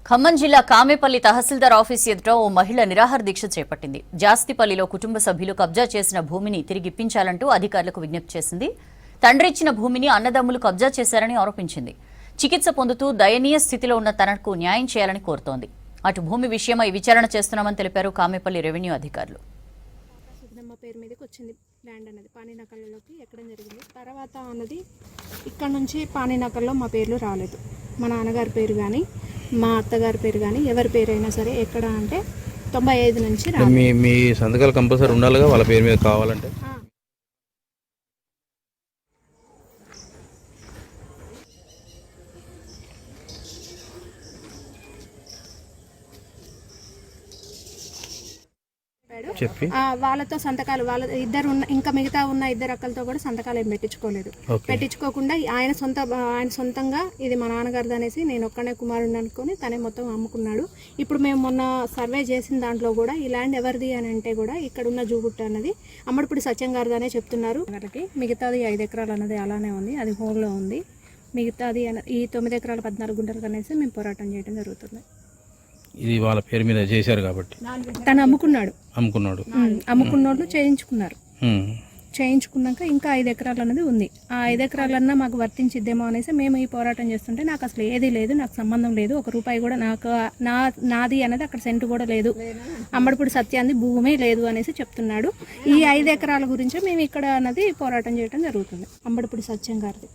ఖమ్మం జిల్లా కామెపల్లి తహసీల్దార్ ఆఫీస్ ఎదుట ఓ మహిళ నిరాహార దీక్ష చేపట్టింది. జాస్తిపల్లిలో కుటుంబ సభ్యులు కబ్జా చేసిన భూమిని తిరిగిప్పించాలంటూ అధికారులకు విజ్ఞప్తి చేసింది. తండ్రిచ్చిన భూమిని అన్నదమ్ములు కబ్జా చేశారని ఆరోపించింది. చికిత్స పొందుతూ దయనీయ స్థితిలో ఉన్న తనకు న్యాయం చేయాలని కోరుతోంది. అటు భూమి విషయమై విచారణ చేస్తున్నామని తెలిపారు కామెపల్లి రెవెన్యూ అధికారులు. పేరు మీదకి వచ్చింది ల్యాండ్ అనేది పానీనకల్లోకి ఎక్కడం జరిగింది. తర్వాత అన్నది ఇక్కడ నుంచి పానీనకల్లో మా పేర్లు రాలేదు. మా నాన్నగారి పేరు కానీ మా అత్తగారి పేరు కానీ ఎవరి పేరు అయినా సరే ఎక్కడ అంటే 95 నుంచి మీ సంతకాలు కంపల్సరీ ఉండాలిగా వాళ్ళ పేరు మీద కావాలంటే. చెప్పి వాళ్ళతో సంతకాలు వాళ్ళ ఇద్దరు ఉన్న ఇంకా మిగతా ఉన్న ఇద్దరు అక్కలతో కూడా సంతకాలు ఏం పెట్టించుకోలేదు. పెట్టించుకోకుండా ఆయన సొంతంగా ఇది మా నాన్నగారిది అనేసి నేను ఒక్కనే కుమారుడిని అనుకుని తనే మొత్తం అమ్ముకున్నాడు. ఇప్పుడు మేము మొన్న సర్వే చేసిన దాంట్లో కూడా ఈ ల్యాండ్ ఎవరిది అని అంటే కూడా ఇక్కడ ఉన్న జూగుట్ట అన్నది అమ్మడిపూడి సత్యం గారిది అనే చెప్తున్నారు. వాళ్ళకి మిగతాది 5 ఎకరాలు అన్నది అలానే ఉంది, అది హోల్లో ఉంది. మిగతాది ఈ 9 ఎకరాల 14 గుంటలకు అనేసి మేము పోరాటం చేయడం జరుగుతుంది. ఇది వాళ్ళ పేరు మీద చేశారు కాబట్టి తను అమ్ముకున్నాడు. అమ్ముకున్నోళ్ళు చేయించుకున్నాక ఇంకా 5 ఎకరాలు అనేది ఉంది. ఆ 5 ఎకరాలన్నా మాకు వర్తించిద్దేమో అనేసి మేము ఈ పోరాటం చేస్తుంటే నాకు అసలు ఏది లేదు, నాకు సంబంధం లేదు, 1 రూపాయి కూడా నాకు నాది అనేది అక్కడ సెంటు కూడా లేదు, అమ్మడిపూడి సత్యాన్ని భూమే లేదు అనేసి చెప్తున్నాడు. ఈ 5 ఎకరాల గురించి మేము ఇక్కడ అన్నది పోరాటం చేయడం జరుగుతుంది. అమ్మడిపూడి సత్యం గారిది.